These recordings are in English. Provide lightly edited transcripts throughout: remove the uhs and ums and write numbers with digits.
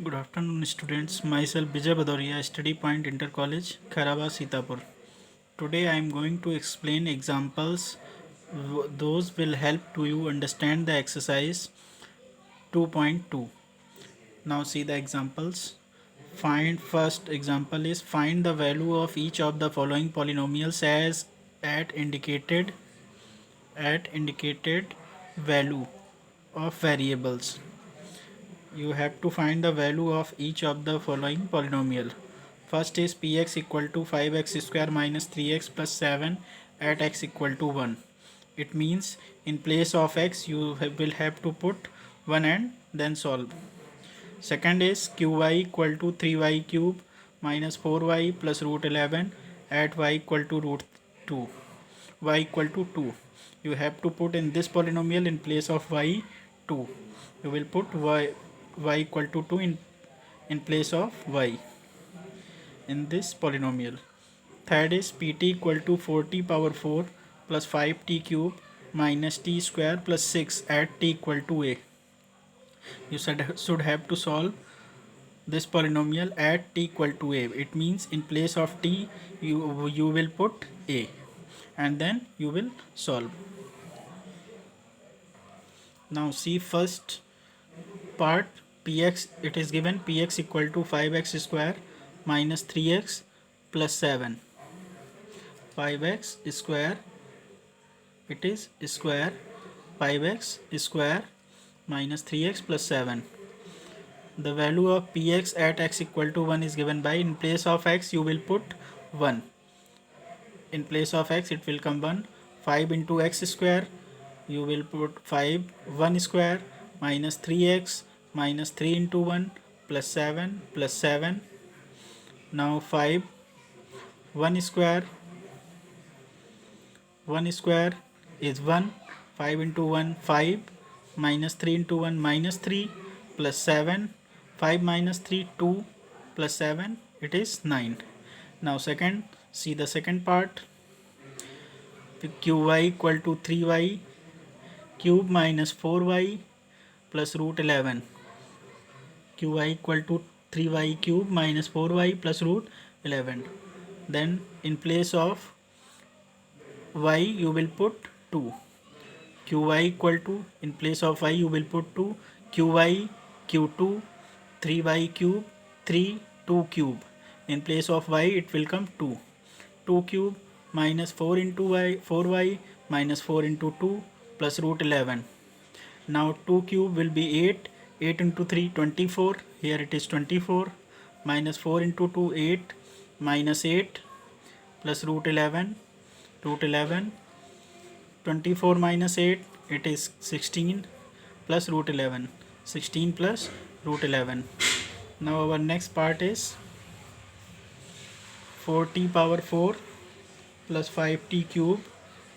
Good afternoon, students. Myself Bijay Badoria, Study Point Inter College, Kharaba, Sitapur. Today I am going to explain examples. Those will help to you understand the exercise 2.2. Now see the examples. First example is find the value of each of the following polynomials as at indicated value of variables. You have to find the value of each of the following polynomial. First is px equal to 5x square minus 3x plus 7 at x equal to 1. It means in place of x you will have to put 1 and then solve. Second is qy equal to 3y cube minus 4y plus root 11 at y equal to root 2. Y equal to 2. You have to put in this polynomial in place of y 2. You will put y equal to 2 in place of y in this polynomial. Third is pt equal to 4t power 4 plus 5t cube minus t square plus 6 at t equal to a. You should have to solve this polynomial at t equal to a. It means in place of t you will put a and then you will solve. Now see first part px. It is given px equal to 5x square minus 3x plus 7. 5x square, it is square 5x square minus 3x plus 7. The value of px at x equal to 1 is given by, in place of x you will put 1. In place of x it will come 1. 5 into x square, you will put 5 1 square minus 3x minus 3 into 1 plus 7 plus 7. Now 5 1 square is 1. 5 into 1 5 minus 3 into 1 minus 3 plus 7. 5 minus 3 2 plus 7, it is 9. Now see the second part. qy equal to 3y cube minus 4y plus root 11. qy equal to 3y cube minus 4y plus root 11. Then in place of y you will put 2. qy equal to, in place of y you will put 2. qy q2 3y cube 3 2 cube. In place of y it will come 2. 2 cube minus 4 into y 4y minus 4 into 2 plus root 11. Now 2 cube will be 8. 8 into 3 24. Here it is 24. Minus 4 into 2 8 minus 8 plus root 11. Root 11. 24 minus 8, it is 16 plus root 11. 16 plus root 11. Now our next part is 4t power 4 plus 5t cube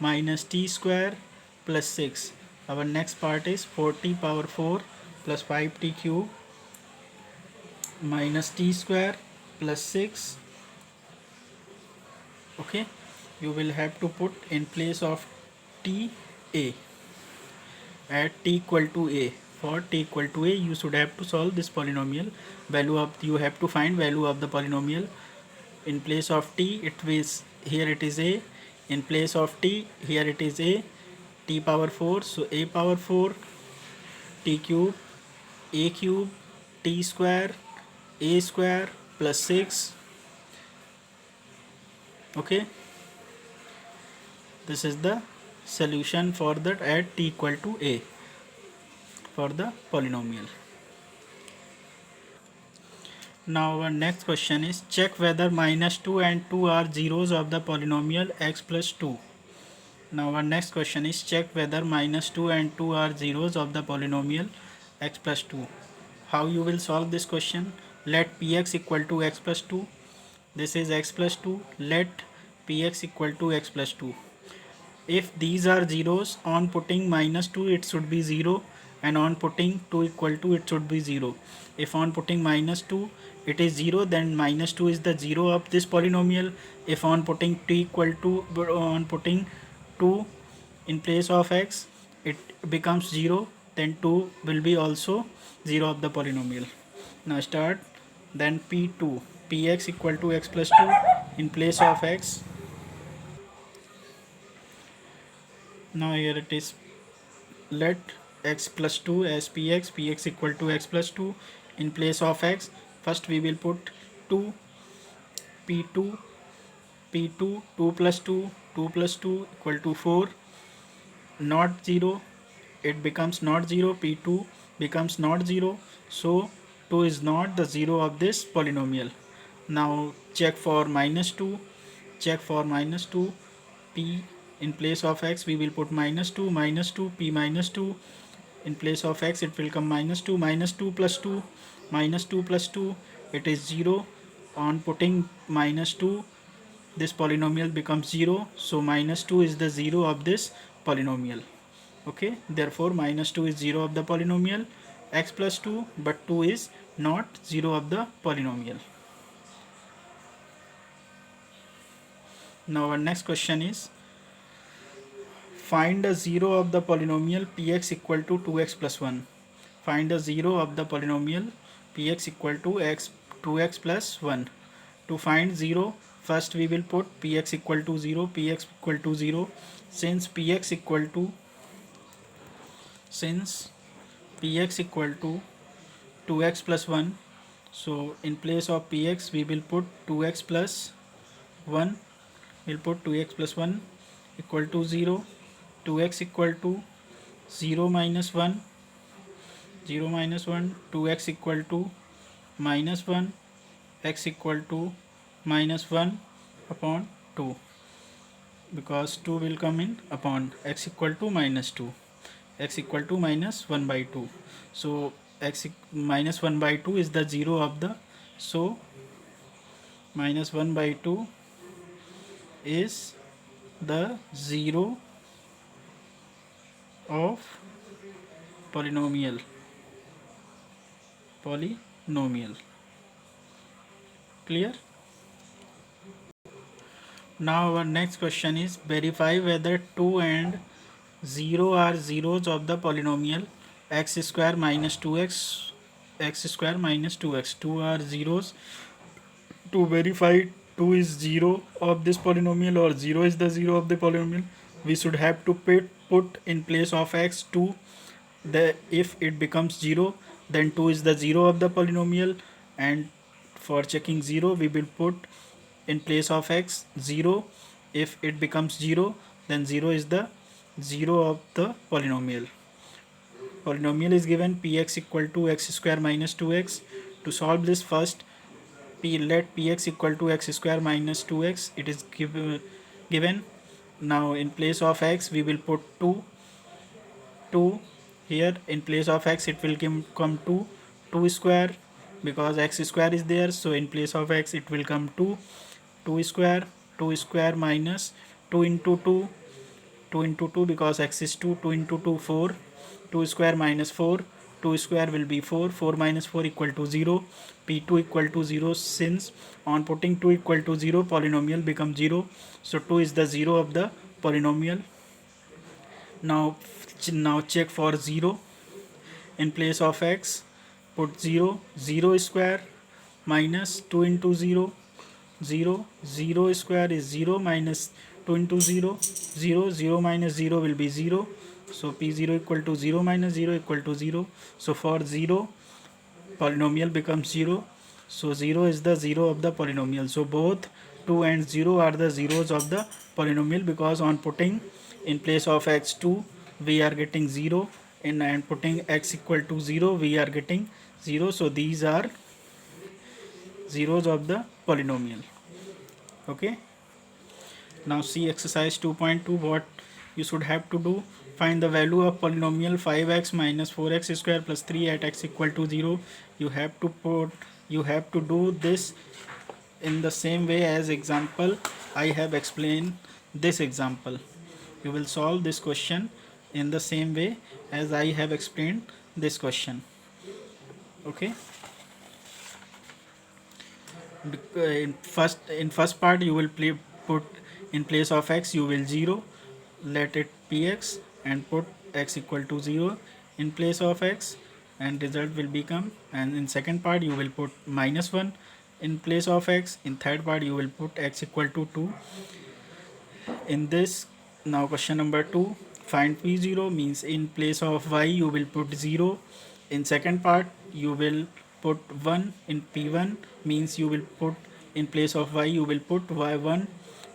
minus t square plus 6. Our next part is 4t power 4 plus 5t cube minus t square plus 6. Okay, you will have to put in place of t a at t equal to a. For t equal to a you should have to solve this polynomial. You have to find value of the polynomial. In place of t it is, here it is a. In place of t here it is a. T power 4, so a power 4 t cube a cube t square a square plus 6. Okay, this is the solution for that at t equal to a for the polynomial. Now our next question is check whether minus 2 and 2 are zeros of the polynomial x plus 2. Now our next question is check whether minus 2 and 2 are zeros of the polynomial x plus 2. How you will solve this question? Let px equal to x plus 2. This is x plus 2. Let px equal to x plus 2. If these are zeros, on putting minus 2 it should be 0, and on putting 2 equal to it should be 0. If on putting minus 2 it is 0, then minus 2 is the 0 of this polynomial. If on putting t equal to, on putting 2 in place of x it becomes 0, then 2 will be also 0 of the polynomial. Now start. Then P2, Px equal to x plus 2 in place of x. Now here it is, let x plus 2 as px equal to x plus 2 in place of x. First we will put 2, p2, p2, 2 plus 2, 2 plus 2 equal to 4, not 0, it becomes not 0, p2 becomes not 0, so 2 is not the 0 of this polynomial. Now check for minus 2, check for minus 2, p in place of x we will put minus 2, minus 2, p minus 2, in place of x it will come minus 2, minus 2 plus 2, minus 2 plus 2, it is 0. On putting minus 2, this polynomial becomes 0, so minus 2 is the 0 of this polynomial. Okay, therefore minus 2 is 0 of the polynomial x plus 2, but 2 is not 0 of the polynomial. Now our next question is, find the 0 of the polynomial px equal to 2x plus 1. Find the 0 of the polynomial px equal to 2x plus 1. To find 0, first we will put px equal to 0, px equal to 0. Since px equal to 2x plus 1, so in place of px we will put 2x plus 1. We'll put 2x plus 1 equal to 0, 2x equal to 0 minus 1, 0 minus 1, 2x equal to minus 1, x equal to minus 1 upon 2, because 2 will come in upon x equal to minus 2, x equal to minus 1 by 2. So x minus 1 by 2 is the 0 of the, so minus 1 by 2 is the 0 of polynomial. Clear? Now our next question is, verify whether 2 and 0 are zeros of the polynomial x square minus 2x, x square minus 2x. 2 are zeros. To verify 2 is 0 of this polynomial or 0 is the 0 of the polynomial, we should have to put in place of x 2. If it becomes 0, then 2 is the 0 of the polynomial, and for checking 0 we will put in place of x 0. If it becomes 0, then 0 is the 0 of the polynomial. Polynomial is given px equal to x square minus 2x. To solve this, first let px equal to x square minus 2x, it is given. Now in place of x we will put 2 here. In place of x it will come 2 square, because x square is there, so in place of x it will come 2 square minus 2 into 2 into 2, because x is 2 into 2 4, 2 square minus 4, 2 square will be 4, 4 minus 4 equal to 0, p2 equal to 0. Since on putting 2 equal to 0 polynomial becomes 0, so 2 is the 0 of the polynomial. Now check for 0. In place of x put 0, 0 square minus 2 into 0, 0 square is 0 minus 2 into 0, 0 minus 0 will be 0, so p0 equal to 0 minus 0 equal to 0. So for 0 polynomial becomes 0, so 0 is the 0 of the polynomial. So both 2 and 0 are the zeros of the polynomial, because on putting in place of x 2 we are getting 0, and putting x equal to 0 we are getting 0, so these are zeros of the polynomial. Okay, now see exercise 2.2. what you should have to do: find the value of polynomial 5x minus 4x square plus 3 at x equal to 0. You have to do this in the same way as example I have explained. This example you will solve this question in the same way as I have explained this question. Okay, in first part you will put in place of x you will 0, let it px and put x equal to 0 in place of x. and result will become, and in second part you will put -1 in place of x, in third part you will put x equal to 2 in this. Now question number 2, find p0 means in place of y you will put 0. In second part you will put 1 in p1 means you will put in place of y you will put y1,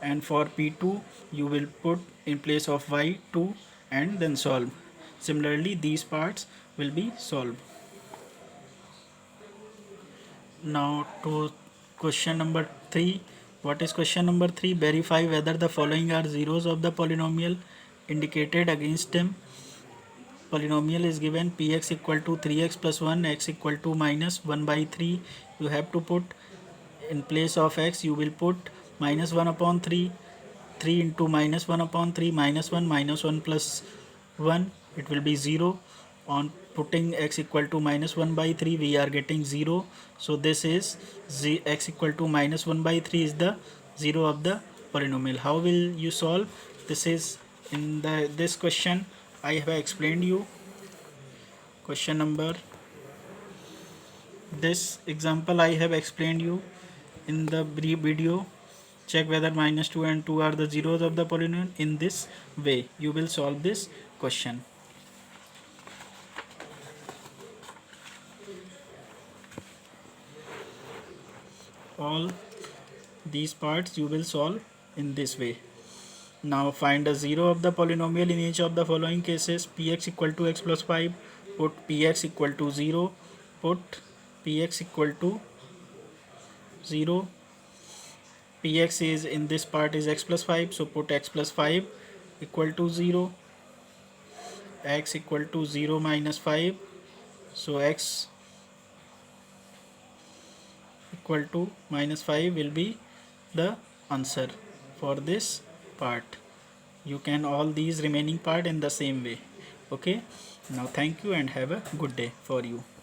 and for p2 you will put in place of y2 and then solve. Similarly these parts will be solved. Now to question number 3. What is question number 3? Verify whether the following are zeros of the polynomial indicated against them. Polynomial is given px equal to 3x plus 1, x equal to minus 1 by 3. You have to put in place of x you will put minus 1 upon 3, 3 into minus 1 upon 3, minus 1 plus 1, it will be 0. On putting x equal to minus 1 by 3 we are getting 0. So this is x equal to minus 1 by 3 is the 0 of the polynomial. How will you solve? This is in this question I have explained you. Question number, this example I have explained you in the brief video. Check whether -2 and 2 are the zeros of the polynomial. In this way you will solve this question. All these parts you will solve in this way. Now find a zero of the polynomial in each of the following cases. Px equal to x plus 5, put px equal to 0, put px equal to 0. Px is in this part is x plus 5, so put x plus 5 equal to 0, x equal to 0 minus 5, so x equal to minus 5 will be the answer for this part. You can all these remaining part in the same way. Okay, now thank you and have a good day for you.